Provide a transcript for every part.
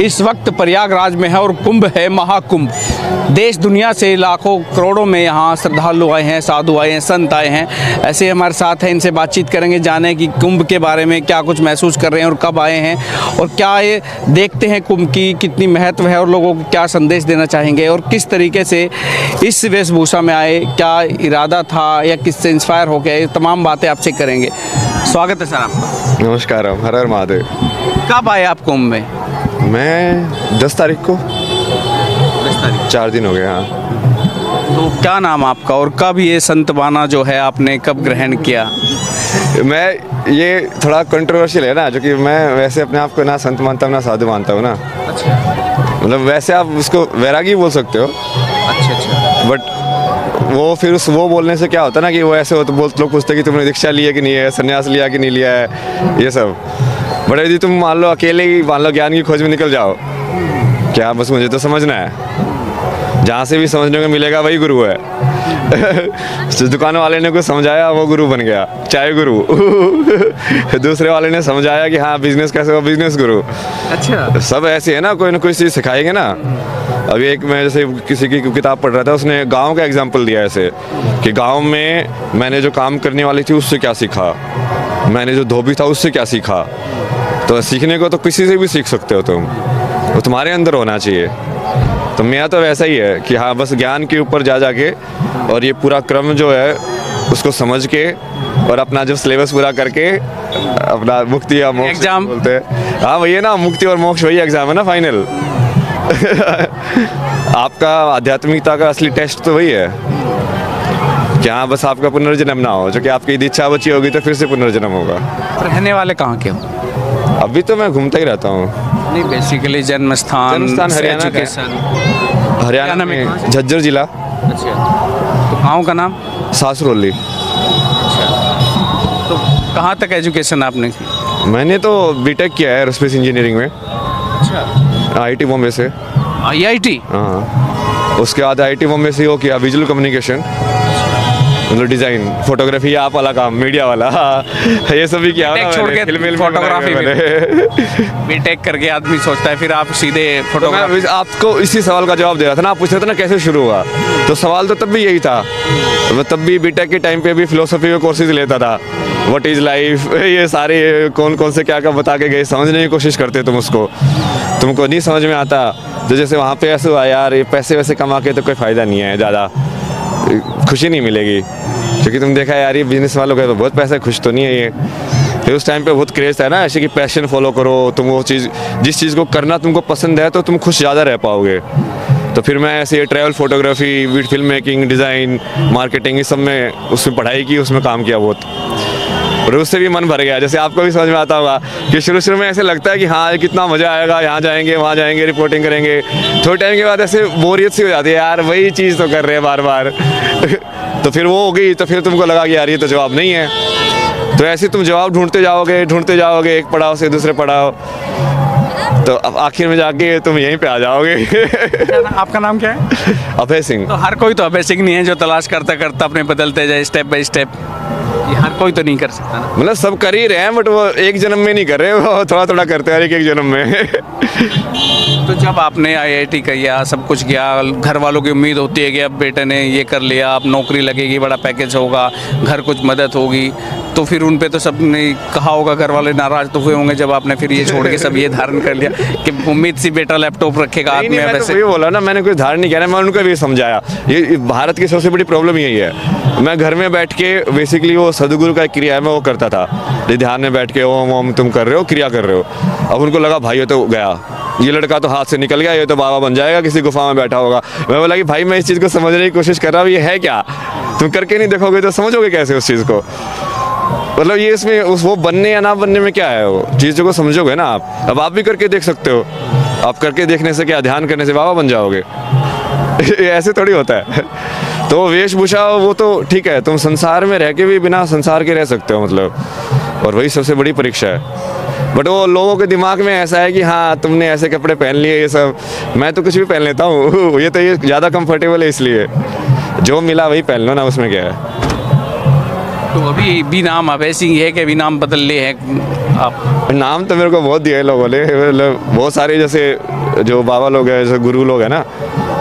इस वक्त प्रयागराज में है और कुंभ है, महाकुंभ। देश दुनिया से लाखों करोड़ों में यहाँ श्रद्धालु आए हैं, साधु आए हैं, संत आए हैं। ऐसे हमारे साथ हैं, इनसे बातचीत करेंगे, जाने कि कुंभ के बारे में क्या कुछ महसूस कर रहे हैं और कब आए हैं और क्या ये देखते हैं कुंभ की कितनी महत्व है और लोगों को क्या संदेश देना चाहेंगे और किस तरीके से इस वेशभूषा में आए, क्या इरादा था या किससे इंस्पायर हो गया, ये तमाम बातें आपसे करेंगे। स्वागत है सर आपका। नमस्कार, हर हर महादेव। कब आए आप कुंभ में? मैं 10 तारीख को। 10 तारीख। 4 दिन हो गए। हाँ। तो क्या नाम आपका और कब ये संत बाना जो है आपने कब ग्रहण किया? मैं ये थोड़ा कंट्रोवर्शियल है ना, जो कि मैं वैसे अपने आप को ना संत मानता हूँ ना साधु मानता हूँ ना। अच्छा मतलब वैसे आप उसको वैरागी बोल सकते हो, अच्छा। बट वो फिर वो बोलने से क्या होता है ना कि वो ऐसे हो तो लोग पूछते हैं कि तुमने दीक्षा ली है कि नहीं है, संन्यास लिया कि नहीं लिया है, ये सब। बट यदि तुम मान लो अकेले ही मान लो ज्ञान की खोज में निकल जाओ, क्या बस मुझे तो समझना है, जहाँ से भी समझने को मिलेगा वही गुरु है। जिस दुकान वाले ने कुछ समझाया वो गुरु बन गया, चाय गुरु। दूसरे वाले ने समझाया कि हाँ बिजनेस कैसे हो, बिजनेस गुरु। अच्छा, सब ऐसे है ना, कोई ना कोई चीज़ सिखाएंगे ना। अभी एक मैं जैसे किसी की किताब पढ़ रहा था, उसने गांव का एग्जांपल दिया ऐसे कि गांव में मैंने जो काम करने वाली थी उससे क्या सीखा, मैंने जो धोबी था उससे क्या सीखा। तो सीखने को तो किसी से भी सीख सकते हो तुम, वो तुम्हारे अंदर होना चाहिए। तो मेरा तो वैसा ही है कि हाँ बस ज्ञान के ऊपर जा जाके और ये पूरा क्रम जो है उसको समझ के और अपना जब सिलेबस पूरा करके अपना मुक्ति या मोक्ष एग्जाम बोलते हैं। हाँ वही है ना, मुक्ति और मोक्ष वही एग्जाम है ना फाइनल। आपका आध्यात्मिकता का असली टेस्ट तो वही है कि हाँ बस आपका पुनर्जन्म ना हो, जो कि आपकी यदि इच्छा बची होगी तो फिर से पुनर्जन्म होगा। रहने वाले कहाँ के हो? अभी तो मैं घूमता ही रहता हूँ। नहीं, बेसिकली जन्म स्थान हरियाणा का है। हरियाणा में झज्जर जिला। अच्छा, तो गाँव का नाम? सासरोली। तो कहाँ तक एजुकेशन आपने की? मैंने तो बीटेक किया है एरोस्पेस इंजीनियरिंग में। अच्छा, आईटी बॉम्बे से। IIT? हाँ, उसके बाद आईटी बॉम्बे से वो किया विजुअल कम्युनिकेशन, मतलब डिजाइन, फोटोग्राफी, आप वाला काम, मीडिया वाला। ये सब भी किया बीटेक छोड़ के फोटोग्राफी में बीटेक करके आदमी सोचता है फिर आप सीधे फोटोग्राफी। आपको इसी सवाल का जवाब दे रहा था ना, आप पूछ रहे थे ना कैसे शुरू हुआ, तो सवाल तो तब भी यही था। मैं तब भी बीटेक के टाइम पे भी फिलोसफी के कोर्सेज लेता था, व्हाट इज लाइफ, ये सारे कौन कौन से क्या क्या बता के गए, समझने की कोशिश करते तुम उसको, तुमको नहीं समझ में आता तो जैसे वहाँ पे ऐसे हुआ यार ये पैसे वैसे कमा के तो कोई फ़ायदा नहीं है, ज़्यादा खुशी नहीं मिलेगी, क्योंकि तुम देखा यार ये बिजनेस वालों का तो बहुत पैसा है, खुश तो नहीं है ये। फिर उस टाइम पे बहुत क्रेज़ था ना ऐसे कि पैशन फॉलो करो, तुम वो चीज़ जिस चीज़ को करना तुमको पसंद है तो तुम खुश ज़्यादा रह पाओगे। तो फिर मैं ऐसे travel photography, film making, design, marketing, इस सब में उसमें पढ़ाई की, उसमें काम किया बहुत, और उससे भी मन भर गया। जैसे आपको भी समझ में आता होगा कि शुरू में ऐसे लगता है कि हाँ कितना मज़ा आएगा, यहाँ जाएंगे वहाँ जाएंगे रिपोर्टिंग करेंगे, थोड़े टाइम के बाद ऐसे बोरियत सी हो जाती है, यार वही चीज़ तो कर रहे हैं बार बार। तो फिर वो हो गई, तो फिर तुमको लगा कि यार ये तो जवाब नहीं है, तो ऐसे तुम जवाब ढूंढते जाओगे एक पड़ाव से दूसरे पड़ाव, तो अब आखिर में जाके तुम यहीं पे आ जाओगे। आपका नाम क्या है? अभय सिंह। तो हर कोई तो अभय सिंह नहीं है जो तलाश करता करता अपने बदलते जाए स्टेप बाय स्टेप, ये हर कोई तो नहीं कर सकता ना। मतलब सब कर ही रहे हैं, बट वो एक जन्म में नहीं कर रहे, वो थोड़ा थोड़ा करते हैं एक जन्म में। तो जब आपने IIT किया, सब कुछ किया, घर वालों की उम्मीद होती है कि अब बेटे ने ये कर लिया, अब नौकरी लगेगी, बड़ा पैकेज होगा, घर कुछ मदद होगी, तो फिर उन पे तो सब ने कहा होगा, घर वाले नाराज तो हुए होंगे जब आपने फिर ये छोड़ के सब ये धारण कर लिया कि उम्मीद सी बेटा लैपटॉप रखेगा हाथ में। वैसे तो बोला ना, मैंने कोई धारण नहीं किया, मैं उनको भी समझाया। ये भारत की सबसे बड़ी प्रॉब्लम यही है, मैं घर में बैठ के बेसिकली वो सदगुरु का क्रिया है मैं वो करता था, ध्यान में बैठ के ओम ओम तुम कर रहे हो, क्रिया कर रहे हो। अब उनको लगा भाई ये तो गया, ये लड़का तो हाथ से निकल गया, ये तो बाबा बन जाएगा, किसी गुफा में बैठा होगा। मैं बोला कि भाई मैं इस चीज़ को समझने की कोशिश कर रहा हूँ, ये है क्या, तुम करके नहीं देखोगे तो समझोगे कैसे उस चीज़ को। मतलब ये इसमें उस वो बनने या ना बनने में क्या है, वो चीज़ों को समझोगे ना आप। अब आप भी करके देख सकते हो, आप करके देखने से क्या, ध्यान करने से बाबा बन जाओगे। ऐसे थोड़ी होता है। तो वेशभूषा वो तो ठीक है, तुम संसार में रह के भी बिना संसार के रह सकते हो, मतलब, और वही सबसे बड़ी परीक्षा है। बट वो लोगों के दिमाग में ऐसा है कि हाँ तुमने ऐसे कपड़े पहन लिए, ये सब, मैं तो कुछ भी पहन लेता हूँ। ये तो ये ज़्यादा कंफर्टेबल है, इसलिए जो मिला वही पहन लो ना, उसमें क्या है। तो अभी भी नाम अभय सिंह है कि अभी नाम बदल लिए हैं आप? नाम तो मेरे को बहुत दिए लोगों ने, मतलब बहुत सारे जैसे जो बाबा लोग हैं, जैसे गुरु लोग हैं ना,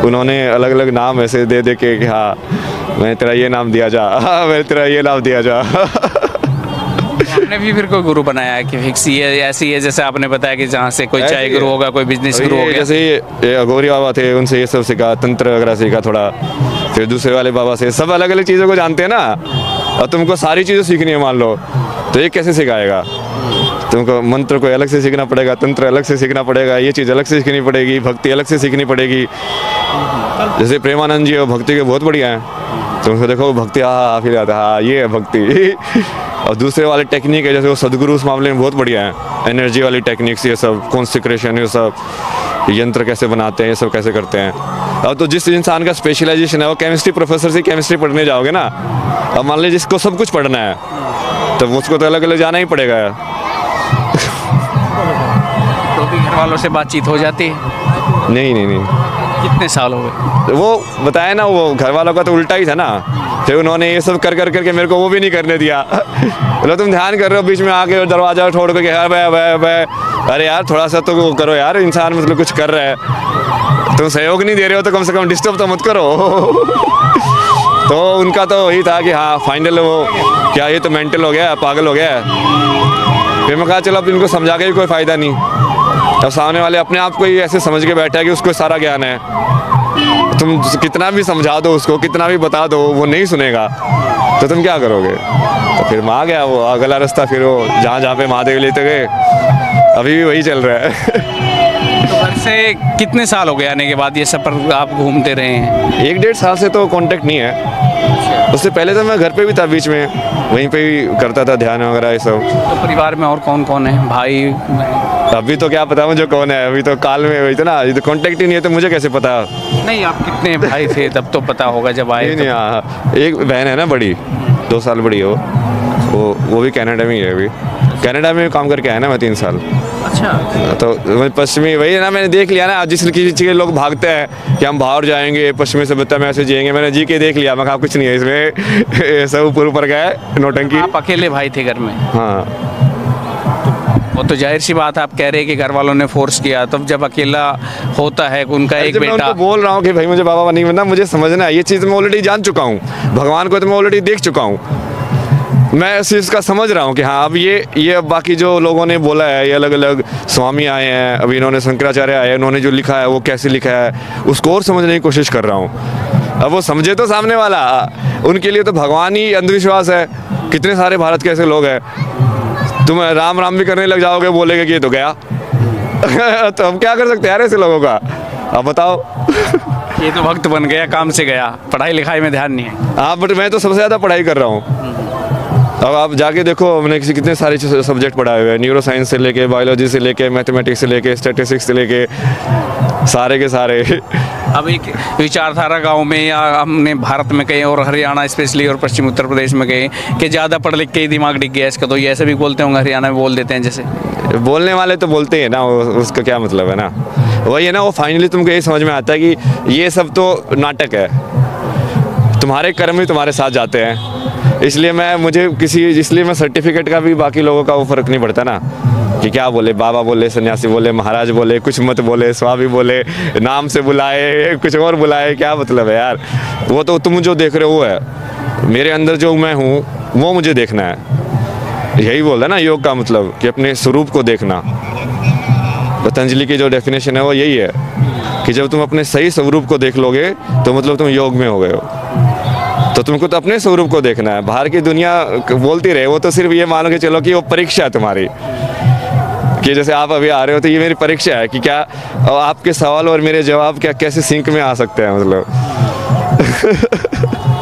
उन्होंने अलग अलग नाम ऐसे दे दे के कि हाँ मैं तेरा ये नाम दिया जा, हाँ मैं तेरा ये नाम दिया जा। आपने भी फिर कोई गुरु बनाया है कि फिक्स ये ऐसी है, जैसे आपने बताया कि जहाँ से कोई चाय गुरु होगा, कोई बिजनेस गुरु हो गया? जैसे ये अघोरी बाबा थे, उनसे ये सब सीखा, तंत्र वगैरह सीखा थोड़ा। फिर दूसरे वाले बाबा से, सब अलग अलग चीज़ों को जानते हैं ना, और तुमको सारी चीज़ें सीखनी है मान लो, तो ये कैसे सिखाएगा? तुमको मंत्र को अलग से सीखना पड़ेगा, तंत्र अलग से सीखना पड़ेगा, ये चीज़ अलग से सीखनी पड़ेगी, भक्ति अलग से सीखनी पड़ेगी। जैसे प्रेमानंद जी, भक्ति के बहुत बढ़िया हैं, तुमको देखो भक्ति हाँ फिर आता हाँ ये है भक्ति। और दूसरे वाले टेक्निक है, जैसे वो सदगुरु उस मामले में बहुत बढ़िया है, एनर्जी वाली टेक्निक्स, ये सब कॉन्सेक्रेशन, ये सब यंत्र कैसे बनाते हैं, ये सब कैसे करते हैं। अब तो जिस इंसान का स्पेशलाइजेशन है, वो केमिस्ट्री प्रोफेसर से केमिस्ट्री पढ़ने जाओगे ना, अब मान लीजिए जिसको सब कुछ पढ़ना है, तो उसको तो अलग अलग जाना ही पड़ेगा। तो भी घर वालों से बातचीत हो जाती है? नहीं। कितने साल हो गए? वो बताया ना, वो घर वालों का तो उल्टा ही था ना, फिर उन्होंने ये सब कर करके मेरे को वो भी नहीं करने दिया। बोला तुम ध्यान कर रहे हो, बीच में आके दरवाजा छोड़ के अरे यार थोड़ा सा तो वो करो यार, इंसान मतलब कुछ कर रहा है, तुम सहयोग नहीं दे रहे हो तो कम से कम डिस्टर्ब तो मत करो। तो उनका तो वही था कि हाँ फाइनल वो क्या ये तो मेंटल हो गया, पागल हो गया। फिर मैं कहा चलो अब इनको समझा के भी कोई फ़ायदा नहीं, अब सामने वाले अपने आप को ही ऐसे समझ के बैठा है कि उसको सारा ज्ञान है, तुम कितना भी समझा दो उसको, कितना भी बता दो, वो नहीं सुनेगा, तो तुम क्या करोगे? तो फिर मैं आ गया वो अगला रास्ता, फिर वो जहाँ पे महादेव लेते गए, अभी भी वही चल रहा है। तो घर से कितने साल हो गए आने के बाद ये सब पर आप घूमते रहे हैं? 1-1.5 साल से तो कांटेक्ट नहीं है, उससे पहले तो मैं घर पे भी था, बीच में वहीं पे ही करता था ध्यान वगैरह ये सब। तो परिवार में और कौन कौन है, भाई? अभी तो क्या पता मुझे कौन है, अभी तो काल में वही तो ना, ये तो कांटेक्ट ही नहीं है, तो मुझे कैसे पता? नहीं, आप कितने भाई थे तब तो पता होगा जब आए? नहीं, हाँ एक बहन है ना बड़ी, 2 साल बड़ी है वो भी कनाडा में ही है, अभी कनाडा में काम करके आया ना मैं 3 साल। अच्छा। तो पश्चिमी वही है ना, मैंने देख लिया ना, जिस किसी के लोग भागते हैं कि हम बाहर जाएंगे, पश्चिमी सभ्यता में ऐसे जिएंगे, मैंने जी के देख लिया, मैं कहा कुछ नहीं है इसमें, सब ऊपर गया नौटंकी। आप अकेले भाई थे घर में? हाँ। वो तो जाहिर सी बात, आप कह रहे हैं कि घर वालों ने फोर्स किया, तब जब अकेला होता है उनका एक मैं बेटा। उनको बोल रहा हूँ कि भाई मुझे बाबा नहीं बनना, मुझे समझना है, ये चीज़ मैं ऑलरेडी जान चुका हूँ, भगवान को तो मैं ऑलरेडी देख चुका हूँ, मैं इस चीज़ का समझ रहा हूँ कि हाँ अब ये अब बाकी जो लोगों ने बोला है, ये अलग अलग स्वामी आए हैं, अभी इन्होंने शंकराचार्य आए हैं, उन्होंने जो लिखा है वो कैसे लिखा है उसको और समझने की कोशिश कर रहा हूँ। अब वो समझे तो सामने वाला, उनके लिए तो भगवान ही अंधविश्वास है। कितने सारे भारत के ऐसे लोग हैं, तुम राम राम भी करने लग जाओगे, बोलेगे कि ये तो गया। तो हम क्या कर सकते हैं यार ऐसे लोगों का, अब बताओ। ये तो वक्त बन गया, काम से गया, पढ़ाई लिखाई में ध्यान नहीं है। हाँ बट मैं तो सबसे ज़्यादा पढ़ाई कर रहा हूँ। अब आप जाके देखो, हमने कितने सारे सब्जेक्ट पढ़ाए हुए हैं, न्यूरो साइंस से लेके, बायोलॉजी से लेके, मैथमेटिक्स से लेके, स्टैटिस्टिक्स से लेके, सारे के सारे। अब एक विचारधारा गांव में या हमने भारत में कहीं और हरियाणा स्पेशली और पश्चिम उत्तर प्रदेश में गए कि ज़्यादा पढ़ लिख के ही दिमाग डिग गया इसका, तो ये ऐसे भी बोलते होंगे, हरियाणा में बोल देते हैं जैसे? बोलने वाले तो बोलते हैं ना, उसका क्या मतलब है ना, वही है ना, वो फाइनली तुमको ये समझ में आता है कि ये सब तो नाटक है, तुम्हारे कर्म ही तुम्हारे साथ जाते हैं। इसलिए मैं सर्टिफिकेट का भी बाकी लोगों का वो फर्क नहीं पड़ता ना, कि क्या बोले, बाबा बोले, सन्यासी बोले, महाराज बोले, कुछ मत बोले, स्वामी बोले, नाम से बुलाए, कुछ और बुलाए, क्या मतलब है यार? वो तो तुम जो देख रहे हो वो है, मेरे अंदर जो मैं हूँ वो मुझे देखना है। यही बोल रहा ना योग का मतलब, कि अपने स्वरूप को देखना। पतंजलि की जो डेफिनेशन है वो यही है कि जब तुम अपने सही स्वरूप को देख लोगे तो मतलब तुम योग में हो गए हो। तो तुमको तो अपने स्वरूप को देखना है, बाहर की दुनिया बोलती रहे, वो तो सिर्फ ये मानो कि चलो कि वो परीक्षा है तुम्हारी, कि जैसे आप अभी आ रहे हो तो ये मेरी परीक्षा है कि क्या आपके सवाल और मेरे जवाब क्या कैसे सिंक में आ सकते हैं, मतलब।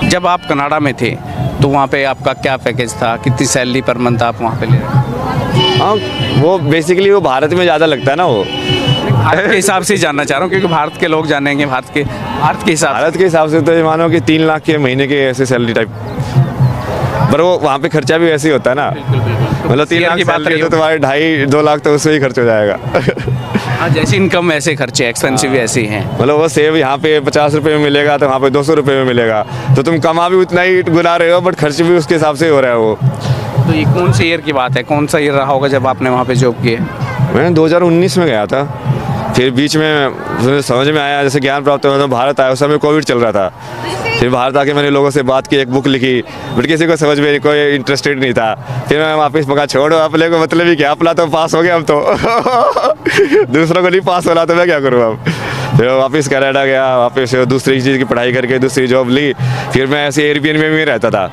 जब आप कनाडा में थे तो वहाँ पे आपका क्या पैकेज था, कितनी सैलरी पर मंथ आप वहाँ पे ले रहे हैं? हाँ वो बेसिकली वो भारत में ज़्यादा लगता है ना, वो भारत के हिसाब से जानना चाह रहा हूँ, क्योंकि भारत के लोग जानेंगे, भारत के हिसाब से तो ये मानो कि 3 लाख के महीने के ऐसे सैलरी टाइप, पर वो वहाँ पे खर्चा भी वैसे ही होता है ना, मतलब 3 लाख की बात रही तो तुम्हारे 2.5-2 लाख तो उससे ही खर्च हो जाएगा। हाँ, जैसी इनकम वैसे खर्चे, एक्सपेंसिव भी ऐसे ही हैं। मतलब वो सेब यहाँ पे 50 रुपए में मिलेगा तो वहाँ पे 200 रुपए में मिलेगा, तो तुम कमा भी उतना ही गुना रहे हो, बट खर्च भी उसके हिसाब से हो रहा है वो। तो ये कौन से ईयर की बात है, कौन सा ईयर रहा होगा जब आपने वहाँ पे जॉब किए? मैं 2019 में गया था, फिर बीच में मुझे समझ में आया, जैसे ज्ञान प्राप्त हुआ तो भारत आया, उस समय कोविड चल रहा था। फिर भारत आके मैंने लोगों से बात की, एक बुक लिखी, बट किसी को समझ में कोई इंटरेस्टेड नहीं था। फिर मैं वापस मगा छोड़ो अपने को, मतलब ही क्या, अपना तो पास हो गया हम तो दूसरों को नहीं पास होला तो मैं क्या करूँ अब। फिर वापस कनाडा गया, वापस दूसरी चीज़ की पढ़ाई करके दूसरी जॉब ली। फिर मैं ऐसे एयरबीएनबी में रहता था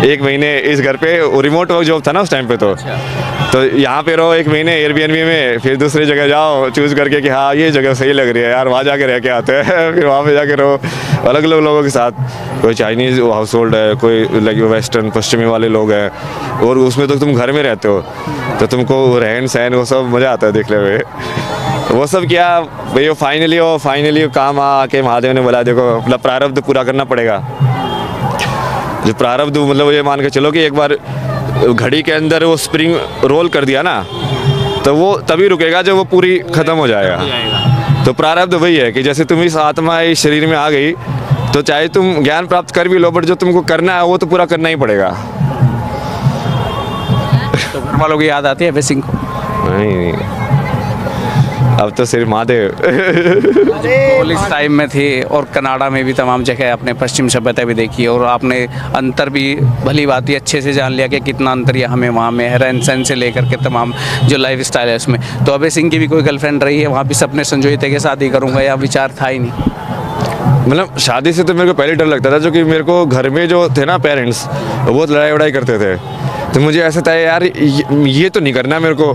1 महीने इस घर पे, रिमोट वर्क जॉब था ना उस टाइम पे, तो यहाँ पे रहो 1 महीने एयरबीएनबी में, फिर दूसरी जगह जाओ चूज़ करके कि हाँ ये जगह सही लग रही है यार, वहाँ जाके रह के आते हैं फिर वहाँ पे जाके रहो अलग अलग लोगों के साथ। कोई चाइनीज़ हाउस होल्ड है, कोई लाइक वेस्टर्न पश्चिमी वाले लोग हैं, और उसमें तो तुम घर में रहते हो तो तुमको रहन सहन वो सब मज़ा आता है देखने में। वो सब किया भाई, फाइनली काम आके महादेव ने बोला देखो अपना प्रारब्ध पूरा करना पड़ेगा। जो प्रारब्ध मतलब ये मान के चलो कि एक बार घड़ी के अंदर वो स्प्रिंग रोल कर दिया ना, तो वो तभी रुकेगा जब वो पूरी ख़त्म हो जाएगा। तो प्रारब्ध वही है कि जैसे तुम इस आत्मा इस शरीर में आ गई, तो चाहे तुम ज्ञान प्राप्त कर भी लो, बट जो तुमको करना है वो तो पूरा करना ही पड़ेगा। तो घर वालों की याद आती है अभय सिंह को? नहीं, अब तो सिर्फ महादेव। कॉलेज टाइम में थे और कनाडा में भी तमाम जगह आपने पश्चिम सभ्यता भी देखी, और आपने अंतर भी भली बात ही अच्छे से जान लिया कि कितना अंतर यहाँ में वहाँ में है, रहन सहन से लेकर के तमाम जो लाइफ स्टाइल है उसमें। तो अभय सिंह की भी कोई गर्लफ्रेंड रही है वहाँ भी, सपने संजोए थे कि शादी करूँगा, या विचार था ही नहीं? मतलब शादी से तो मेरे को पहले डर लगता था, जो कि मेरे को घर में जो थे ना पेरेंट्स, वो बहुत लड़ाई वड़ाई करते थे, तो मुझे ऐसा था यार ये तो नहीं करना मेरे को,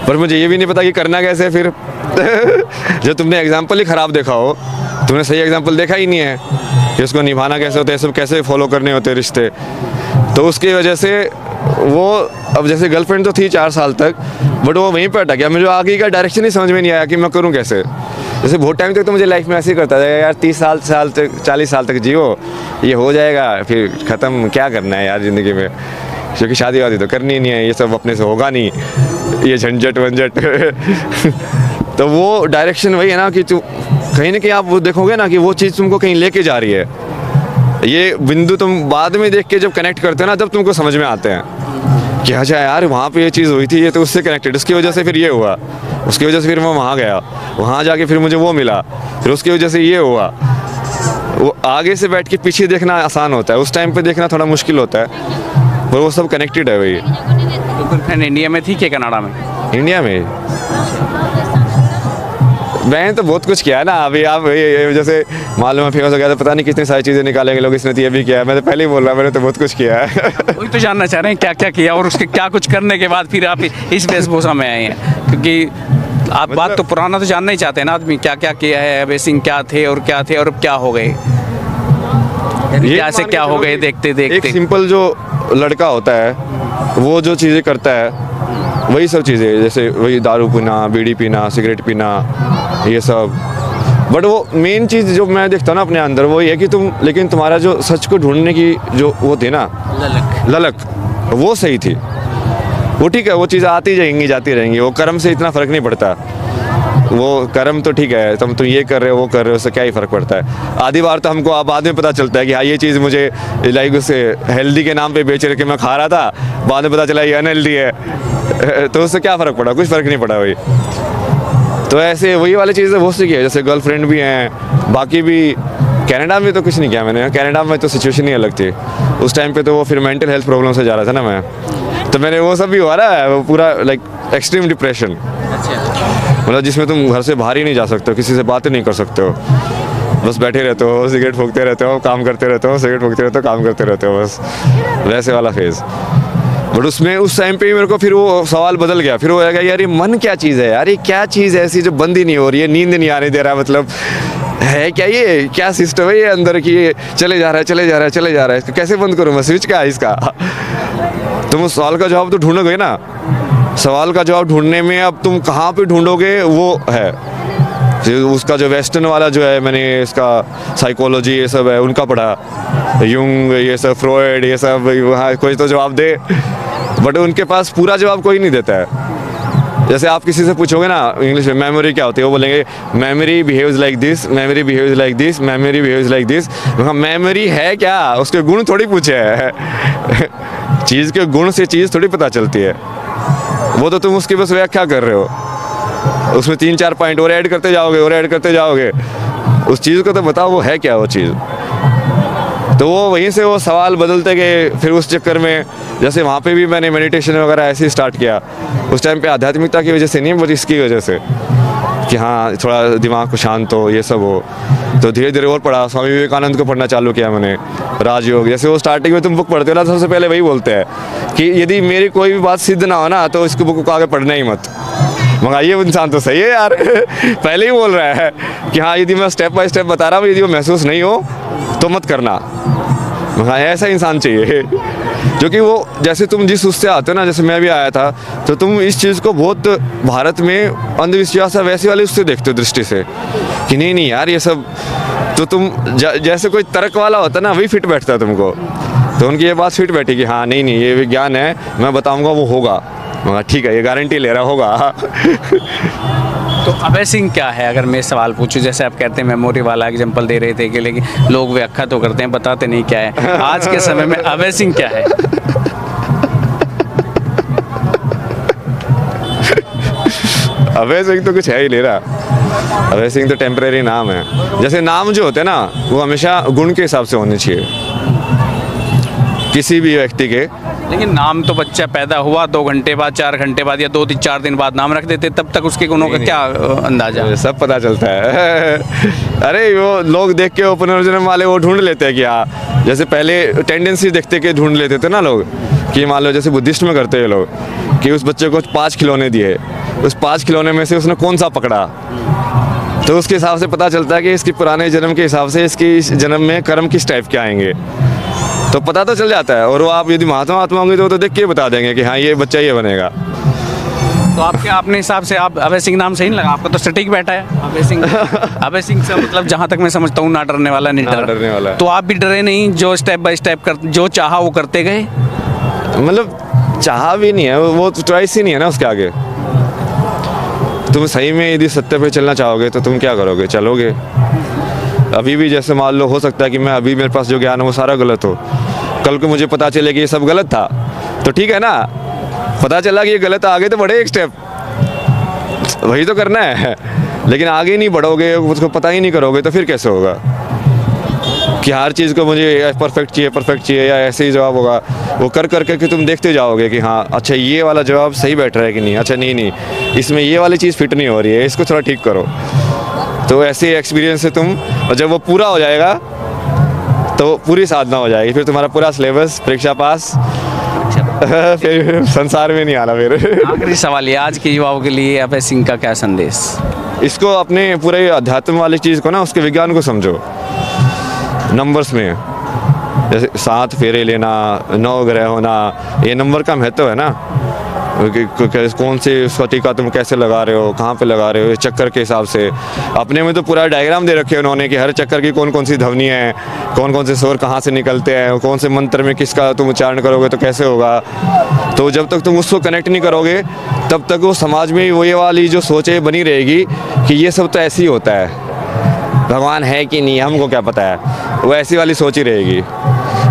पर मुझे ये भी नहीं पता कि करना कैसे फिर जब तुमने एग्जाम्पल ही ख़राब देखा हो, तुमने सही एग्जाम्पल देखा ही नहीं है कि उसको निभाना कैसे होता है, सब कैसे फॉलो करने होते हैं रिश्ते, तो उसकी वजह से वो अब जैसे गर्लफ्रेंड तो थी 4 साल तक, बट वो वहीं पर अटक गया। मुझे आगे का डायरेक्शन ही समझ में नहीं आया कि मैं करूँ कैसे। जैसे बहुत टाइम तक तो मुझे लाइफ में ऐसे ही करता था यार, 30 साल तक 40 साल तक जियो, ये हो जाएगा फिर ख़त्म, क्या करना है यार ज़िंदगी में, क्योंकि शादी वादी तो करनी ही नहीं है, ये सब अपने से होगा नहीं, ये झंझट वंझट तो वो डायरेक्शन वही है ना कि तू कहीं ना कहीं आप वो देखोगे ना कि वो चीज़ तुमको कहीं लेके जा रही है। ये बिंदु तुम बाद में देख के जब कनेक्ट करते हो ना, तब तुमको समझ में आते हैं कि अच्छा यार वहाँ पे ये चीज़ हुई थी, ये तो उससे कनेक्टेड, उसकी वजह से फिर ये हुआ, उसकी वजह से फिर मैं वहाँ गया, वहाँ जाके फिर मुझे वो मिला, फिर उसकी वजह से ये हुआ। वो आगे से बैठ के पीछे देखना आसान होता है, उस टाइम पे देखना थोड़ा मुश्किल होता है, पर वो सब कनेक्टेड है वही। तो गर्लफ्रेंड इंडिया में थी कि कनाडा में? इंडिया में। मैंने तो बहुत कुछ किया है ना, अभी आप जैसे मालूम है फेमस हो गया तो पता नहीं कितनी सारी चीज़ें निकालेंगे लोग, इसने तो ये भी किया है, मैं तो पहले ही बोल रहा, मैंने तो बहुत कुछ किया है वही तो जानना चाह रहे हैं क्या क्या किया, और उसके क्या कुछ करने के बाद फिर आप इस वेशभूषा में आए हैं, क्योंकि आप बात तो पुराना तो जानना ही चाहते हैं ना आदमी, क्या क्या किया है, अभय सिंह क्या थे और अब क्या हो गए, क्या से क्या हो गए देखते देखते। एक सिंपल जो लड़का होता है वो जो चीज़ें करता है वही सब चीज़ें, जैसे वही दारू पीना, बीड़ी पीना, सिगरेट पीना, ये सब, बट वो मेन चीज़ जो मैं देखता हूँ ना अपने अंदर वो ये है कि लेकिन तुम्हारा जो सच को ढूंढने की जो वो थी ना ललक वो सही थी, वो ठीक है, वो चीज़ें आती जाएंगी जाती रहेंगी, वो कर्म से इतना फ़र्क नहीं पड़ता, वो कर्म तो ठीक है, तुम ये कर रहे हो वो कर रहे हो, उससे क्या ही फ़र्क पड़ता है। आधी बार तो हमको बाद में पता चलता है कि हाँ ये चीज़ मुझे लाइक उसे हेल्दी के नाम पे बेच के मैं खा रहा था, बाद में पता चला ये अनहेल्दी है तो उससे क्या फ़र्क पड़ा, कुछ फ़र्क नहीं पड़ा वही। तो ऐसे वही वाली चीज़ें बहुत सी की है, जैसे गर्लफ्रेंड भी हैं, बाकी भी कनाडा में तो कुछ नहीं किया मैंने, कनाडा में तो सिचुएशन ही अलग थी उस टाइम पे, तो वो फिर मेंटल हेल्थ प्रॉब्लम से जा रहा था ना मैं, तो मैंने वो सब भी हुआ ना, वो पूरा लाइक एक्सट्रीम डिप्रेशन, मतलब जिसमें तुम घर से बाहर ही नहीं जा सकते हो, किसी से बातें नहीं कर सकते हो, बस बैठे रहते हो, सिगरेट फूकते रहते हो, काम करते रहते हो, सिगरेट फूकते रहते हो, काम करते रहते हो, बस वैसे वाला फेज़। बट उसमें उस टाइम पे ही मेरे को फिर वो सवाल बदल गया, फिर वो आ गया यार ये मन क्या चीज़ है यार, ये क्या चीज़ है ऐसी जो बंद ही नहीं हो रही है, नींद नहीं आने दे रहा, मतलब है क्या, ये क्या सिस्टम है ये अंदर की, ये चले जा रहा है, इसको कैसे बंद करूँ मैं, स्विच क्या है इसका तुम उस सवाल का जवाब तो ढूंढोगे ना, सवाल का जवाब ढूंढने में अब तुम कहाँ पे ढूंढोगे वो है, उसका जो वेस्टर्न वाला जो है, मैंने इसका साइकोलॉजी ये सब है उनका पढ़ा, यूंग ये सब, फ्रॉयड ये सब, वहाँ कोई तो जवाब दे, बट उनके पास पूरा जवाब कोई नहीं देता है, जैसे आप किसी से पूछोगे ना इंग्लिश में मेमोरी क्या होती है, वो बोलेंगे memory behaves like this, memory behaves like this, memory behaves like this. Memory है क्या, उसके गुण थोड़ी पूछे है चीज़ के गुण से चीज़ थोड़ी पता चलती है, वो तो तुम उसकी बस व्याख्या कर रहे हो, उसमें 3-4 पॉइंट और ऐड करते जाओगे और ऐड करते जाओगे, उस चीज़ को तो बताओ वो है क्या वो चीज़। तो वो वहीं से वो सवाल बदलते गए। फिर उस चक्कर में जैसे वहाँ पे भी मैंने मेडिटेशन वगैरह ऐसे ही स्टार्ट किया, उस टाइम पे आध्यात्मिकता की वजह से नहीं, बट इसकी वजह से कि हाँ थोड़ा दिमाग को शांत हो, ये सब हो। तो धीरे धीरे और पढ़ा, स्वामी विवेकानंद को पढ़ना चालू किया मैंने, राजयोग। जैसे वो स्टार्टिंग में तुम बुक पढ़ते हो ना, सबसे पहले वही बोलते हैं कि यदि मेरी कोई भी बात सिद्ध ना हो ना तो इसको बुक को आगे पढ़ना ही मत। मगर ये इंसान तो सही है यार पहले ही बोल रहा है कि हाँ यदि मैं स्टेप बाय स्टेप बता रहा हूँ, यदि वो महसूस नहीं हो तो मत करना। हाँ ऐसा इंसान चाहिए जो कि वो, जैसे तुम जिस उससे आते हो ना, जैसे मैं भी आया था, तो तुम इस चीज़ को बहुत भारत में अंधविश्वास है वैसे वाले उससे देखते हो दृष्टि से कि नहीं नहीं यार ये सब, तो तुम जैसे कोई तर्क वाला होता है ना, वही फिट बैठता है तुमको। तो उनकी ये बात फिट बैठी कि हाँ नहीं नहीं ये विज्ञान है, मैं बताऊँगा वो होगा। मगर ठीक है, ये गारंटी ले रहा होगा तो अभय सिंह क्या है, अगर मैं सवाल पूछूं, जैसे आप कहते हैं मेमोरी वाला एग्जांपल दे रहे थे कि लेकिन लोग व्याख्या तो करते हैं, बताते नहीं क्या है, आज के समय में अभय सिंह क्या है? अभय सिंह तो कुछ है ही नहीं रहा। अभय सिंह तो टेम्परेरी नाम है। जैसे नाम जो होते हैं ना, वो हमेशा गुण के हिसाब से होने चाहिए किसी भी व्यक्ति के। लेकिन नाम तो बच्चा पैदा हुआ 2 घंटे बाद, 4 घंटे बाद या 2-4 दिन बाद नाम रख देते, तब तक उसके गुणों का क्या अंदाजा? सब पता चलता है अरे वो लोग देख के वो पुनर्जन्म वाले वो ढूंढ लेते हैं कि हाँ, जैसे पहले टेंडेंसी देखते के ढूंढ लेते थे ना लोग, कि मान लो जैसे बुद्धिस्ट में करते हैं लोग कि उस बच्चे को 5 खिलौने दिए, उस 5 खिलौने में से उसने कौन सा पकड़ा, तो उसके हिसाब से पता चलता है कि इसकी पुराने जन्म के हिसाब से इसकी इस जन्म में कर्म किस टाइप के आएंगे, तो पता तो चल जाता है। और वो आप यदि महात्मा होंगे तो देख के बता देंगे कि हाँ ये बच्चा ये बनेगा। तो आपके अपने हिसाब से आप अभय सिंह नाम सही नहीं लगा आपको? तो सटीक बैठा है अभय सिंह। अभय सिंह से मतलब जहाँ तक मैं समझता हूँ ना डरने वाला, नहीं डरने वाला है। तो आप भी डरे नहीं, जो स्टेप बाय स्टेप कर जो चाहा वो करते गए? मतलब चाहा भी नहीं है, वो चॉइस ही नहीं है ना उसके आगे। तुम सही में यदि सत्य पे चलना चाहोगे तो तुम क्या करोगे, चलोगे। अभी भी जैसे मान लो हो सकता है कि मैं अभी मेरे पास जो ज्ञान है वो सारा गलत हो, कल को मुझे पता चले कि ये सब गलत था, तो ठीक है ना, पता चला कि ये गलत, आगे तो बढ़े एक स्टेप, वही तो करना है। लेकिन आगे नहीं बढ़ोगे, उसको पता ही नहीं करोगे, तो फिर कैसे होगा कि हर चीज़ को मुझे परफेक्ट चाहिए या ऐसे ही जवाब होगा। वो कर करके तुम देखते जाओगे कि हाँ अच्छा ये वाला जवाब सही बैठ रहा है कि नहीं, अच्छा नहीं इसमें ये वाली चीज़ फिट नहीं हो रही है, इसको थोड़ा ठीक करो। तो ऐसे एक्सपीरियंस से तुम, और जब वो पूरा हो जाएगा तो पूरी साधना हो जाएगी, फिर तुम्हारा पूरा सिलेबस, परीक्षा पास फिर संसार में नहीं आना। फिर आखिरी सवाल ये, आज के युवाओं के लिए अभय सिंह का क्या संदेश? इसको अपने पूरे अध्यात्म वाली चीज़ को ना, उसके विज्ञान को समझो। नंबर्स में जैसे 7 फेरे लेना, 9 ग्रह होना, ये नंबर का महत्व है ना, कौन से उसका टीका तुम कैसे लगा रहे हो, कहाँ पे लगा रहे हो, चक्कर के हिसाब से। अपने में तो पूरा डायग्राम दे रखे हैं उन्होंने कि हर चक्कर की कौन कौन सी ध्वनि है, कौन कौन से स्वर कहाँ से निकलते हैं, कौन से मंत्र में किसका तुम उच्चारण करोगे तो कैसे होगा। तो जब तक तुम उसको कनेक्ट नहीं करोगे तब तक वो समाज में वो ये वाली जो सोच है बनी रहेगी कि ये सब तो ऐसे ही होता है, भगवान है कि नहीं हमको क्या पता है, वो ऐसी वाली सोच ही रहेगी।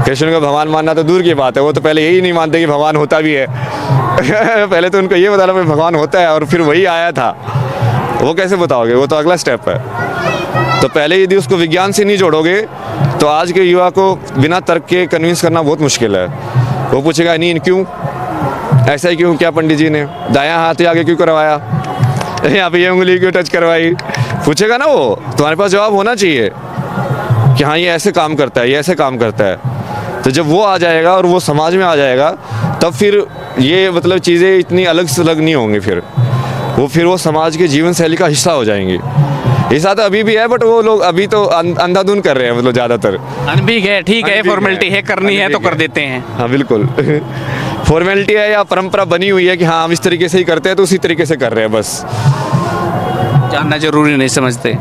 कृष्ण को भगवान मानना तो दूर की बात है, वो तो पहले यही नहीं मानते कि भगवान होता भी है पहले तो उनको ये बताना भाई भगवान होता है और फिर वही आया था, वो कैसे बताओगे, वो तो अगला स्टेप है। तो पहले यदि उसको विज्ञान से नहीं जोड़ोगे तो आज के युवा को बिना तर्क के कन्विंस करना बहुत मुश्किल है। वो पूछेगा नहीं क्यों ऐसा ही, क्यों, क्या पंडित जी ने दायां हाथ आगे क्यों करवाया, यहाँ पे ये उंगली क्यों टच करवाई, पूछेगा ना। वो तुम्हारे पास जवाब होना चाहिए कि हाँ ये ऐसे काम करता है, ये ऐसे काम करता है। तो जब वो आ जाएगा और वो समाज में आ जाएगा तब फिर ये मतलब चीज़ें इतनी अलग से अलग नहीं होंगी, फिर वो समाज के जीवन शैली का हिस्सा हो जाएंगी। हिस्सा तो अभी भी है, बट वो लोग अभी तो अंधाधुन कर रहे हैं, मतलब ज़्यादातर अनभिज्ञ है। ठीक है, फॉर्मेलिटी है, करनी है तो कर देते हैं। हाँ बिल्कुल फॉर्मेलिटी है या परंपरा बनी हुई है कि हाँ हम इस तरीके से ही करते हैं तो उसी तरीके से कर रहे हैं, बस जानना जरूरी नहीं समझते।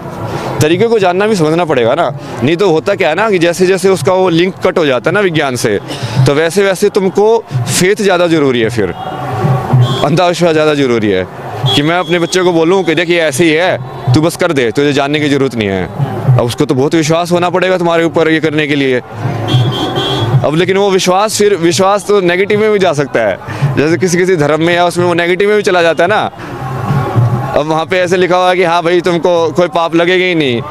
तरीके को जानना भी समझना पड़ेगा ना, नहीं तो होता क्या है ना कि जैसे जैसे उसका वो लिंक कट हो जाता है ना विज्ञान से, तो वैसे वैसे तुमको फेथ ज़्यादा ज़रूरी है, फिर अंधविश्वास ज़्यादा ज़रूरी है। कि मैं अपने बच्चे को बोलूँ कि देखिए ऐसे ही है, तू बस कर दे, तुझे जानने की ज़रूरत नहीं है। अब उसको तो बहुत विश्वास होना पड़ेगा तुम्हारे ऊपर ये करने के लिए। अब लेकिन वो विश्वास तो नेगेटिव में भी जा सकता है, जैसे किसी किसी धर्म में या उसमें वो नेगेटिव में भी चला जाता है ना। अब वहाँ पे ऐसे लिखा हुआ है कि हाँ भाई तुमको कोई पाप लगेगा ही नहीं,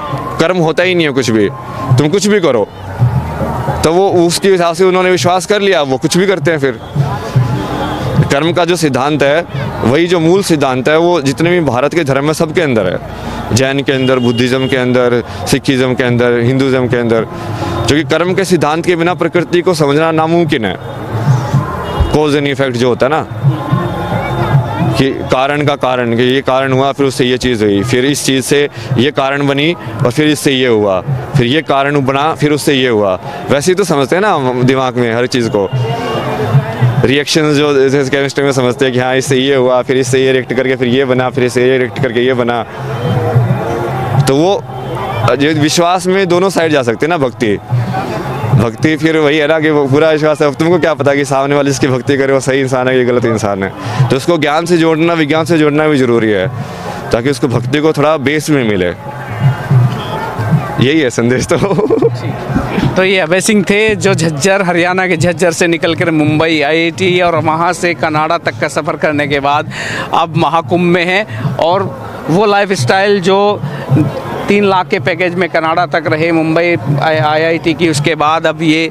कर्म होता ही नहीं है कुछ भी, तुम कुछ भी करो। तो वो उसके हिसाब से उन्होंने विश्वास कर लिया, वो कुछ भी करते हैं। फिर कर्म का जो सिद्धांत है, वही जो मूल सिद्धांत है, वो जितने भी भारत के धर्म में सबके अंदर है। जैन के अंदर, बुद्धिज़्म के अंदर, सिखिज़्म के अंदर, हिंदुज़्म के अंदर, जो कि कर्म के सिद्धांत के बिना प्रकृति को समझना नामुमकिन है। कॉज एंड इफेक्ट जो होता है ना, कि कारण का कारण, कि ये कारण हुआ फिर उससे ये चीज़ हुई, फिर इस चीज़ से ये कारण बनी और फिर इससे ये हुआ, फिर ये कारण बना फिर उससे ये हुआ। वैसे ही तो समझते हैं ना दिमाग में हर चीज़ को। रिएक्शंस जो जैसे केमिस्ट्री में समझते हैं कि हाँ इससे ये हुआ, फिर इससे ये रिएक्ट करके फिर ये बना, फिर इससे ये रिएक्ट करके ये बना। तो वो जो विश्वास में दोनों साइड जा सकते हैं ना। भक्ति फिर वही है ना कि वो पूरा विश्वास है। तुमको क्या पता कि सामने वाले जिसकी भक्ति करे वो सही इंसान है, ये गलत इंसान है। तो उसको ज्ञान से जोड़ना, विज्ञान से जोड़ना भी ज़रूरी है, ताकि उसको भक्ति को थोड़ा बेस में मिले। यही है संदेश। तो ये अभय सिंह थे, जो झज्जर, हरियाणा के झज्जर से निकलकर मुंबई IIT और वहाँ से कनाडा तक का सफ़र करने के बाद अब महाकुंभ में हैं। और वो लाइफस्टाइल जो 3 लाख के पैकेज में कनाडा तक रहे, मुंबई IIT की, उसके बाद अब ये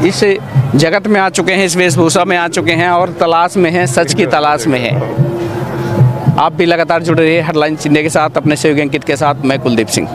इस जगत में आ चुके हैं, इस वेशभूषा में आ चुके हैं और तलाश में हैं, सच की तलाश में हैं। आप भी लगातार जुड़े रहिए हेडलाइंस इंडिया के साथ, अपने सहयोगी अंकित के साथ। मैं कुलदीप सिंह।